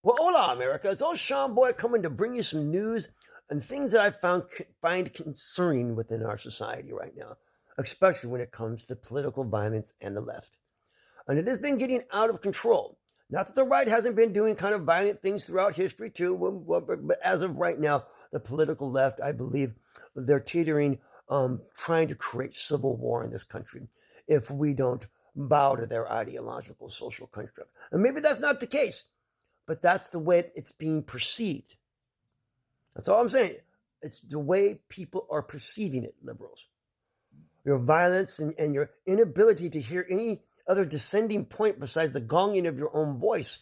Well, hola, America. It's old Sean Boy coming to bring you some news and things that find concerning within our society right now, especially when it comes to political violence and the left. And it has been getting out of control. Not that the right hasn't been doing kind of violent things throughout history too, but as of right now, the political left, I believe, they're teetering, trying to create civil war in this country if we don't bow to their ideological social construct. And maybe that's not the case, but that's the way it's being perceived. That's all I'm saying. It's the way people are perceiving it, liberals. Your violence and your inability to hear any other descending point besides the gonging of your own voice,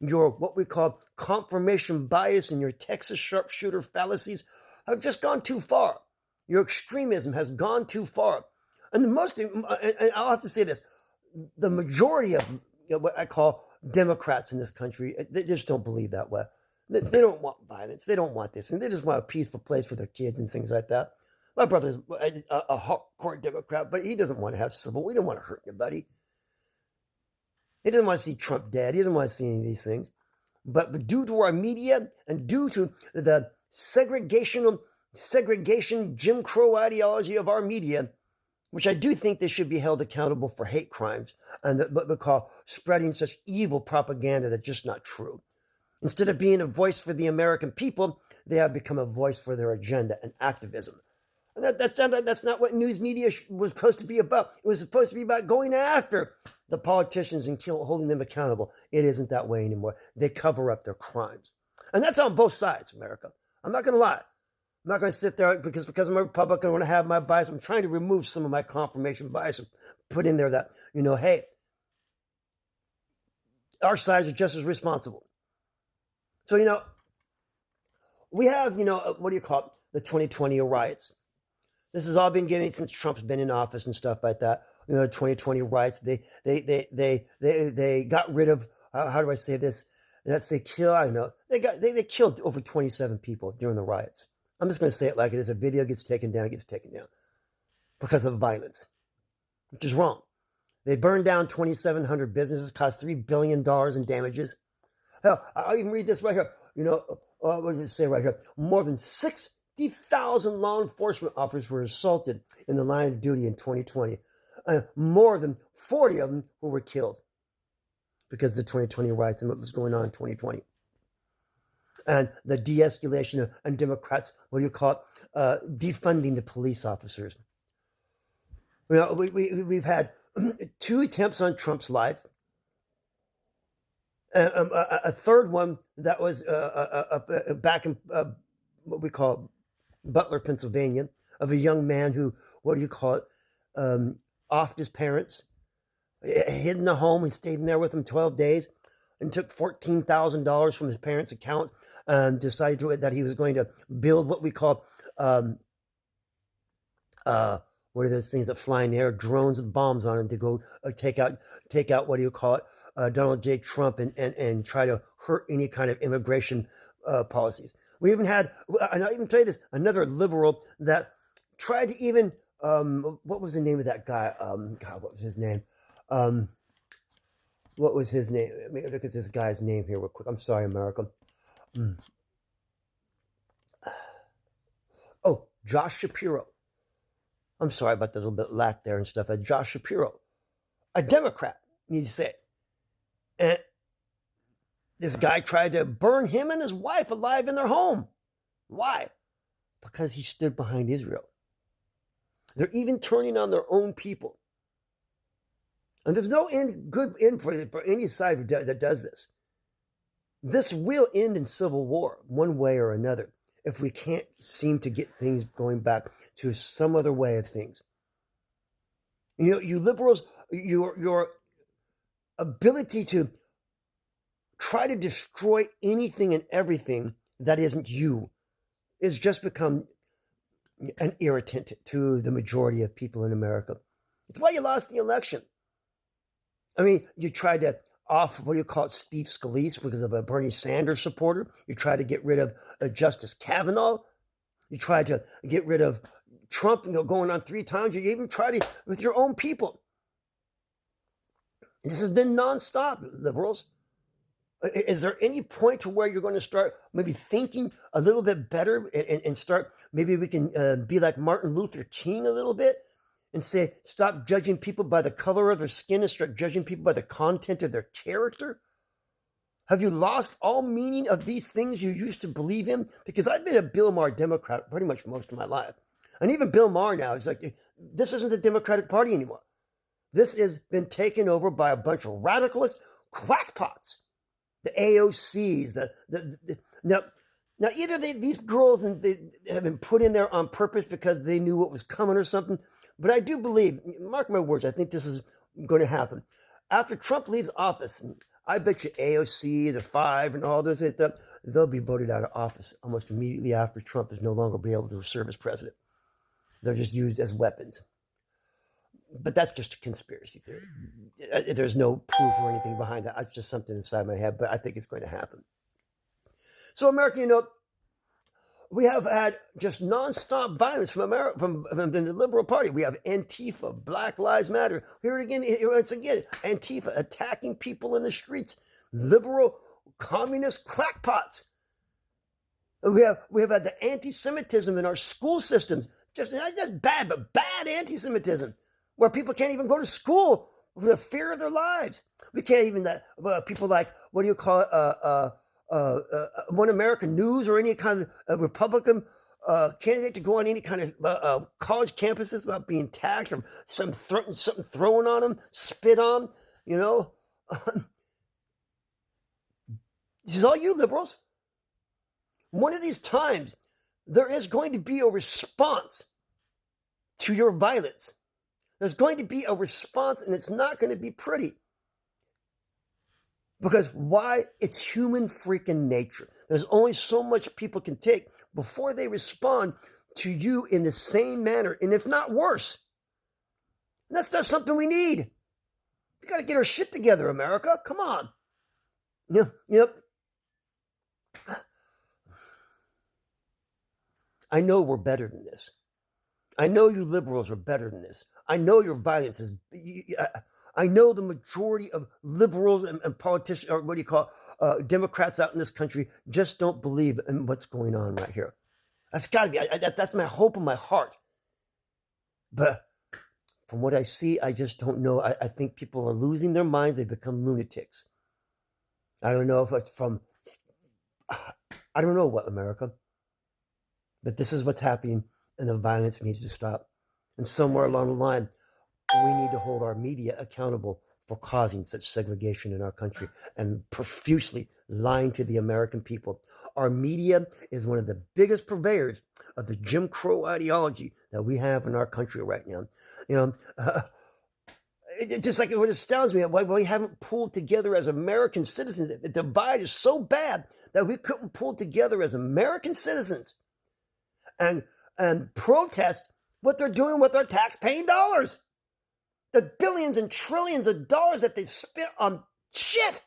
your what we call confirmation bias and your Texas sharpshooter fallacies have just gone too far. Your extremism has gone too far. And I'll have to say this, the majority of what I call Democrats in this country, they just don't believe that way. They don't want violence. They don't want this. And they just want a peaceful place for their kids and things like that. My brother's a hardcore Democrat, but he doesn't want to have civil. We don't want to hurt anybody. He doesn't want to see Trump dead. He doesn't want to see any of these things. But due to our media and due to the segregation, Jim Crow ideology of our media, which I do think they should be held accountable for hate crimes and what we call spreading such evil propaganda that's just not true. Instead of being a voice for the American people, they have become a voice for their agenda and activism. And that's not what news media was supposed to be about. It was supposed to be about going after the politicians and holding them accountable. It isn't that way anymore. They cover up their crimes. And that's on both sides, America. I'm not going to lie. I'm not going to sit there because I'm a Republican. I want to have my bias. I'm trying to remove some of my confirmation bias and put in there that, hey, our sides are just as responsible. So, we have, what do you call it? The 2020 riots. This has all been getting since Trump's been in office and stuff like that. The 2020 riots. They got rid of. How do I say this? Let's say kill. I don't know. They killed over 27 people during the riots. I'm just going to say it like it is. A video gets taken down, it gets taken down because of violence, which is wrong. They burned down 2,700 businesses, cost $3 billion in damages. Hell, I'll even read this right here. What does it say right here? More than 60,000 law enforcement officers were assaulted in the line of duty in 2020. More than 40 of them who were killed because of the 2020 riots and what was going on in 2020. And the de-escalation and Democrats, what do you call it, defunding the police officers. We've had 2 attempts on Trump's life. A third one that was back in what we call Butler, Pennsylvania, of a young man who, what do you call it, offed his parents, hid in the home and stayed in there with them 12 days and took $14,000 from his parents' account and decided that he was going to build what we call, what are those things that fly in the air? Drones with bombs on them to go take out, what do you call it, Donald J. Trump and try to hurt any kind of immigration policies. We even had, and I'll even tell you this, another liberal that tried to even, what was the name of that guy? God, what was his name? What was his name? Let me look at this guy's name here real quick. I'm sorry, America. Oh, Josh Shapiro. I'm sorry about the little bit lack there and stuff. Josh Shapiro, a Democrat, need to say. And this guy tried to burn him and his wife alive in their home. Why? Because he stood behind Israel. They're even turning on their own people. And there's no good end for any side that does this. This will end in civil war, one way or another, if we can't seem to get things going back to some other way of things. You liberals, your ability to try to destroy anything and everything that isn't you is just become an irritant to the majority of people in America. It's why you lost the election. I mean, you tried to off, what do you call it, Steve Scalise because of a Bernie Sanders supporter. You tried to get rid of Justice Kavanaugh. You tried to get rid of Trump, going on 3 times. You even tried it with your own people. This has been nonstop, liberals. Is there any point to where you're going to start maybe thinking a little bit better and start, maybe we can be like Martin Luther King a little bit and say, stop judging people by the color of their skin and start judging people by the content of their character? Have you lost all meaning of these things you used to believe in? Because I've been a Bill Maher Democrat pretty much most of my life. And even Bill Maher now is like, this isn't the Democratic Party anymore. This has been taken over by a bunch of radicalists, crackpots. The AOCs, now either these girls they have been put in there on purpose because they knew what was coming or something, but I do believe, mark my words, I think this is going to happen. After Trump leaves office, I bet you AOC, the Five, and all those, they'll be voted out of office almost immediately after Trump is no longer be able to serve as president. They're just used as weapons. But that's just a conspiracy theory. There's no proof or anything behind that. It's just something inside my head, but I think it's going to happen. So, America, we have had just nonstop violence from the Liberal Party. We have Antifa, Black Lives Matter. Here again, once again, Antifa attacking people in the streets. Liberal communist crackpots. We have had the anti-Semitism in our school systems. Just bad, but bad anti-Semitism, where people can't even go to school for the fear of their lives. We can't even, people like, what do you call it, One American News or any kind of Republican candidate to go on any kind of college campuses without being attacked or something thrown on them, spit on, This is all you liberals. One of these times, there is going to be a response to your violence. There's going to be a response, and it's not going to be pretty. Because why? It's human freaking nature. There's only so much people can take before they respond to you in the same manner, and if not worse. And that's not something we need. We got to get our shit together, America. Come on. I know we're better than this. I know you liberals are better than this. I know your violence is... I know the majority of liberals and politicians, or what do you call Democrats out in this country, just don't believe in what's going on right here. That's got to be... That's my hope in my heart. But from what I see, I just don't know. I think people are losing their minds. They become lunatics. I don't know if it's from... I don't know what, America. But this is what's happening, and the violence needs to stop. And somewhere along the line, we need to hold our media accountable for causing such segregation in our country and profusely lying to the American people. Our media is one of the biggest purveyors of the Jim Crow ideology that we have in our country right now. It just like it astounds me why we haven't pulled together as American citizens. The divide is so bad that we couldn't pull together as American citizens and protest what they're doing with our tax-paying dollars. The billions and trillions of dollars that they spent on shit.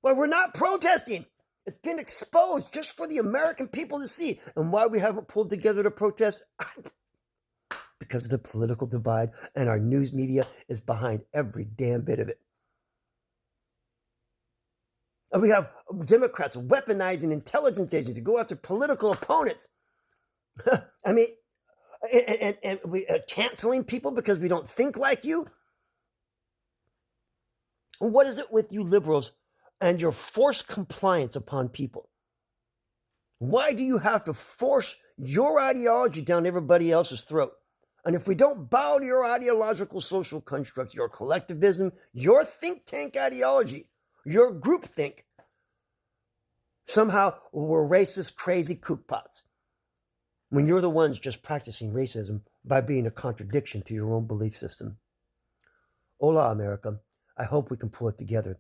Well, we're not protesting. It's been exposed just for the American people to see. And why we haven't pulled together to protest? Because of the political divide, and our news media is behind every damn bit of it. And we have Democrats weaponizing intelligence agents to go after political opponents. I mean, and we canceling people because we don't think like you. What is it with you liberals and your forced compliance upon people? Why do you have to force your ideology down everybody else's throat? And if we don't bow to your ideological social constructs, your collectivism, your think tank ideology, your groupthink, somehow we're racist, crazy kookpots. When you're the ones just practicing racism by being a contradiction to your own belief system. Hola, America. I hope we can pull it together